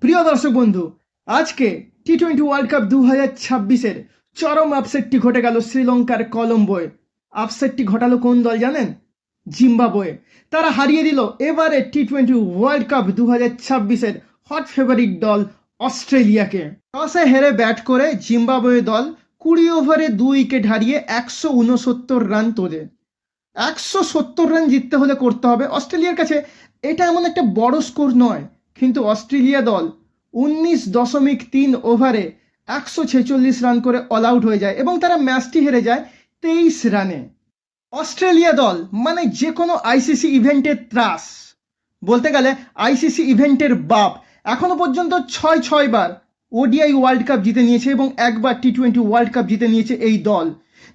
প্রিয় দর্শক বন্ধু, আজকে টি-20 ওয়ার্ল্ড কাপ 2026-এর চরম আপসেটটি ঘটে গেল শ্রীলঙ্কার কলম্বোয়। আপসেটটি ঘটালো কোন দল জানেন? জিম্বাবুয়ে। তারা হারিয়ে দিল এবারে টি-20 ওয়ার্ল্ড কাপ 2026-এর হট ফেভারিট দল অস্ট্রেলিয়াকে। টসে হেরে ব্যাট করে জিম্বাবুয়ে দল 20 ওভারে 2 উইকেট হারিয়ে 169 রান তোলে। 170 রান জিততে হলে করতে হবে। অস্ট্রেলিয়ার কাছে এটা এমন একটা বড় স্কোর নয়, কিন্তু অস্ট্রেলিয়া দল 19.3 ওভারে 146 রান করে অল আউট হয়ে যায় এবং তারা ম্যাচটি হেরে যায় 23 রানে। অস্ট্রেলিয়া দল মানে যে কোনো আইসিসি ইভেন্টের ত্রাস, বলতে গেলে আইসিসি ইভেন্টের বাপ। এখনো পর্যন্ত 6বার ওডিআই ওয়ার্ল্ড কাপ জিতে নিয়েছে এবং একবার টি-20 ওয়ার্ল্ড কাপ জিতে নিয়েছে এই দল।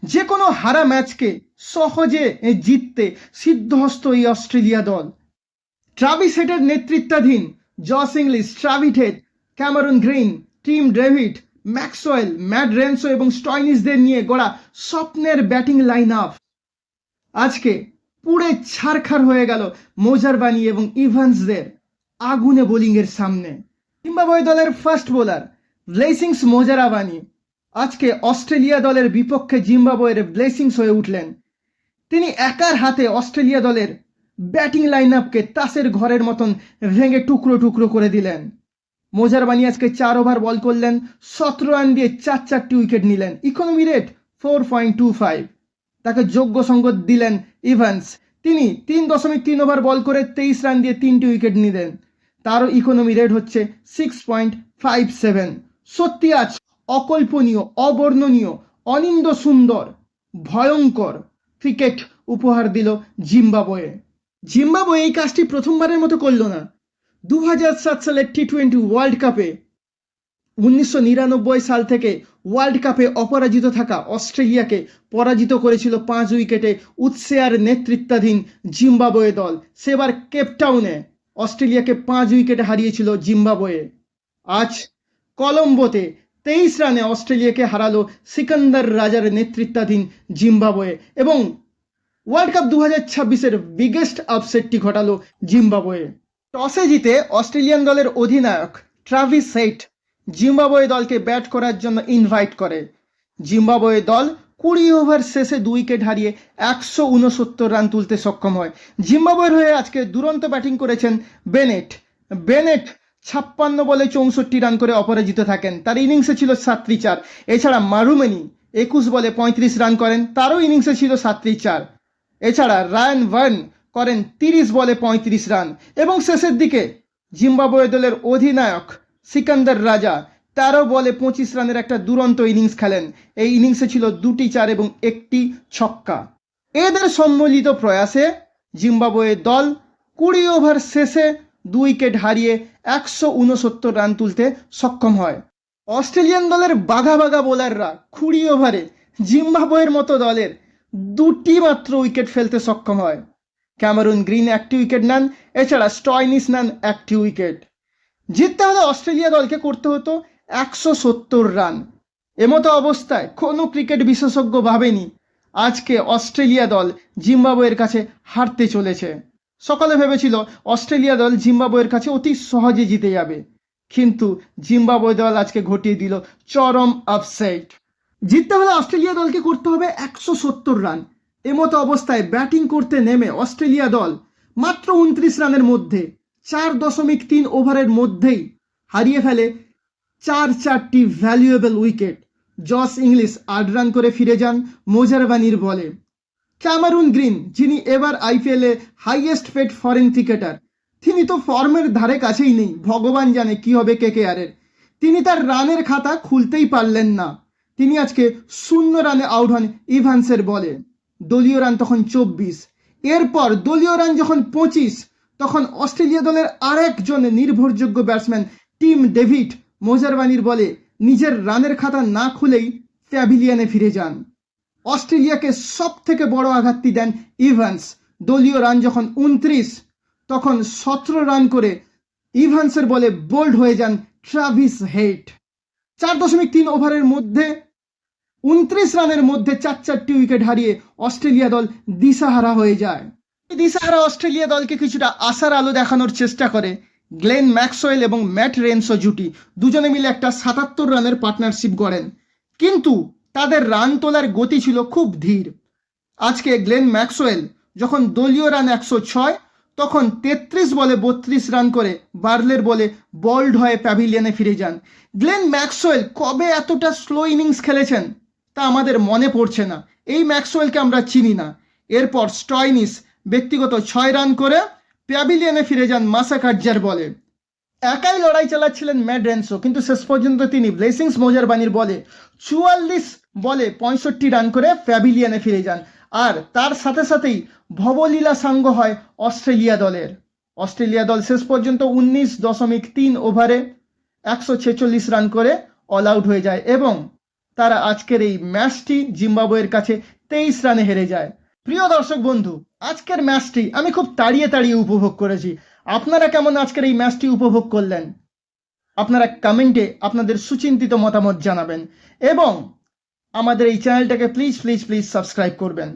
যে কোনো হারা ম্যাচকে সহজে জিততে সিদ্ধহস্ত এই অস্ট্রেলিয়া দল। ট্রাভিস হেডের নেতৃত্বাধীন Josh Inglis, Travis Head, Cameron Green, Tim David, Maxwell, Matt Renshaw এবং স্টয়নিসদের নিয়ে গড়া স্বপ্নের ব্যাটিং লাইন আপ আজকে পুরে ছারখার হয়ে গেল মোজারবানি এবং ইভান্সদের আগুনে বোলিংয়ের সামনে। জিম্বাবুয়ে দলের ফার্স্ট বোলার ব্লেসিংস মোজারাবানি আজকে অস্ট্রেলিয়া দলের বিপক্ষে জিম্বাবুয়ের ব্লেসিংস হয়ে উঠলেন। তিনি একার হাতে অস্ট্রেলিয়া দলের ব্যাটিং লাইন আপকে তাসের ঘরের মতন ভেঙে টুকরো টুকরো করে দিলেন। মোজারবানি আজকে 4 ওভার বল করলেন, 17 রান দিয়ে 4টি উইকেট নিলেন। Economy rate 4.25। তাকে যোগ্য সঙ্গত দিলেন ইভান্স। তিনি 3.3 ওভার বল করে 23 রান দিয়ে 3টি উইকেট নিলেন। তারও ইকোনমি রেট হচ্ছে 6.57। সত্যি আজ অকল্পনীয়, অবর্ণনীয়, অনিন্দ সুন্দর, ভয়ঙ্কর ক্রিকেট উপহার দিল জিম্বাবুয়ে। জিম্বাবুয়ে এই কাজটি প্রথমবারের মতো করল না। 2007 সালের টি-20 ওয়ার্ল্ড কাপে 1999 সাল থেকে ওয়ার্ল্ড কাপে অপরাজিত থাকা অস্ট্রেলিয়াকে পরাজিত করেছিল 5 উইকেটে উৎসেয়ার নেতৃত্বাধীন জিম্বাবুয়ে দল। সেবার কেপটাউনে অস্ট্রেলিয়াকে 5 উইকেটে হারিয়েছিল জিম্বাবুয়ে। আজ কলম্বোতে 23 রানে অস্ট্রেলিয়াকে হারালো সিকান্দার রাজার নেতৃত্বাধীন জিম্বাবুয়ে এবং ওয়ার্ল্ড কাপ 2026-এর বিগেস্ট আপসেটটি ঘটালো জিম্বাবুয়ে। টসে জিতে অস্ট্রেলিয়ান দলের অধিনায়ক ট্রাভিস হেড জিম্বাবুয়ে দলকে ব্যাট করার জন্য ইনভাইট করে। জিম্বাবুয়ে দল 20 ওভার শেষে 2 উইকেট হারিয়ে 169 রান তুলতে সক্ষম হয়। জিম্বাবুয়ের হয়ে আজকে দুরন্ত ব্যাটিং করেছেন বেনেট। 56 বলে 64 রান করে অপরাজিত থাকেন। তার ইনিংসে ছিল 7-4। এছাড়া মারুমেনি 21 বলে 35 রান করেন, তারও ইনিংসে ছিল 7-4। এছাড়া রায়ান ভার্ন করেন 30 বলে 35 রান এবং শেষের দিকে জিম্বাবুয়ে দলের অধিনায়ক সিকান্দার রাজা 13 বলে 25 রানের একটা দুরন্ত ইনিংস খেলেন। এই ইনিংসে ছিল 2টি 4 এবং 1টি ছক্কা। এদের সম্মিলিত প্রয়াসে জিম্বাবুয়ে দল 20 ওভার শেষে 2 উইকেট হারিয়ে 169 রান তুলতে সক্ষম হয়। অস্ট্রেলিয়ান দলের বাঘা বাঘা বোলাররা 20 ওভারে জিম্বাবুয়ের মতো দলের 2টি মাত্র উইকেট ফেলতে সক্ষম হয়। ক্যামেরন গ্রিন 1টি উইকেট নেন, এছাড়া স্টয়নিস নেন 1টি উইকেট। জিততে হলে অস্ট্রেলিয়া দলকে করতে হতো 170 রান। এমতো অবস্থায় কোনো ক্রিকেট বিশেষজ্ঞ ভাবেনি আজকে অস্ট্রেলিয়া দল জিম্বাবুয়ের কাছে হারতে চলেছে। সকালে ভেবেছিল অস্ট্রেলিয়া দল জিম্বাবুয়ের কাছে অতি সহজে জিতে যাবে, কিন্তু জিম্বাবুয়ে দল আজকে ঘটিয়ে দিল চরম আপসেট। জিততে হলে অস্ট্রেলিয়া দলকে করতে হবে 170 রান। এমতো অবস্থায় ব্যাটিং করতে নেমে অস্ট্রেলিয়া দল মাত্র 29 রানের মধ্যে 4.3 ওভারের মধ্যেই হারিয়ে ফেলে 4টি valuable wicket. Jos English 8 run করে ফিরে যান মোজারবানির বলে। ক্যামেরন গ্রিন, যিনি এবার আইপিএলে হাইয়েস্ট পেড ফরেন ক্রিকেটার, তিনি তো ফর্মের ধারে কাছেই নেই। ভগবান জানে কি হবে কেকেআরের। তিনি তার রানের খাতা খুলতেই পারলেন না। তিনি আজকে 0 রানে আউট হন ইভান্সের বলে। দলীয় রান তখন 24। এরপর দলীয় রান যখন 25, তখন অস্ট্রেলিয়া দলের আরেকজন নির্ভরযোগ্য ব্যাটসম্যান টিম ডেভিড মোজারবানির বলে নিজের রানের খাতা না খুলেই প্যাভিলিয়নে ফিরে যান। অস্ট্রেলিয়াকে সব থেকে বড় আঘাতটি দেন ইভান্স। দলীয় রান যখন 29, তখন 17 রান করে ইভান্সের বলে বোল্ড হয়ে যান ট্রাভিস হেড। 4.3 ওভারের মধ্যে 29 রানের মধ্যে 4টি উইকেট হারিয়ে অস্ট্রেলিয়া দল দিশাহারা হয়ে যায়। দিশাহারা অস্ট্রেলিয়া দলকে কিছুটা আশার আলো দেখানোর চেষ্টা করে গ্লেন ম্যাক্সওয়েল এবং ম্যাট রেনসো জুটি দুজনে মিলে একটা ৭৭ রানের পার্টনারশিপ গড়েন, কিন্তু তাদের রান তোলার গতি ছিল খুব ধীর। আজকে গ্লেন ম্যাক্সওয়েল যখন দলীয় রান ১০৬, তখন ৩৩ বলে ৩২ রান করে বার্লের বলে বোল্ড হয়ে প্যাভিলিয়নে ফিরে যান। গ্লেন ম্যাক্সওয়েল কবে এতটা স্লো ইনিংস খেলেছেন তা আমাদের মনে পড়ছে না, এই ম্যাক্সওয়েলকে আমরা চিনি না। এরপর স্টয়নিস ব্যক্তিগত ৬ রান করে প্যাভিলিয়নে ফিরে যান মাসাকাটজার বলে। একাই লড়াই চালাচ্ছিলেন ম্যাট রেনসো, কিন্তু শেষ পর্যন্ত তিনি ব্লেসিংস মোজারবানির বলে ৪৪ বলে ৬৫ রান করে প্যাভিলিয়নে ফিরে যান। আর তার সাথে সাথেই ভবলীলা সাঙ্গ হয় অস্ট্রেলিয়া দলের। অস্ট্রেলিয়া দল শেষ পর্যন্ত ১৯.৩ ওভারে ১৪৬ রান করে অল আউট হয়ে যায় এবং তারা আজকের এই ম্যাচটি জিম্বাবুয়ের কাছে ২৩ রানে হেরে যায়। প্রিয় দর্শক বন্ধু, আজকের ম্যাচটি আমি খুব তাড়িয়ে তাড়িয়ে উপভোগ করেছি। আপনারা কেমন আজকের এই ম্যাচটি উপভোগ করলেন? আপনারা কমেন্টে আপনাদের সুচিন্তিত মতামত জানাবেন এবং আমাদের এই চ্যানেলটাকে প্লিজ প্লিজ প্লিজ সাবস্ক্রাইব করবেন।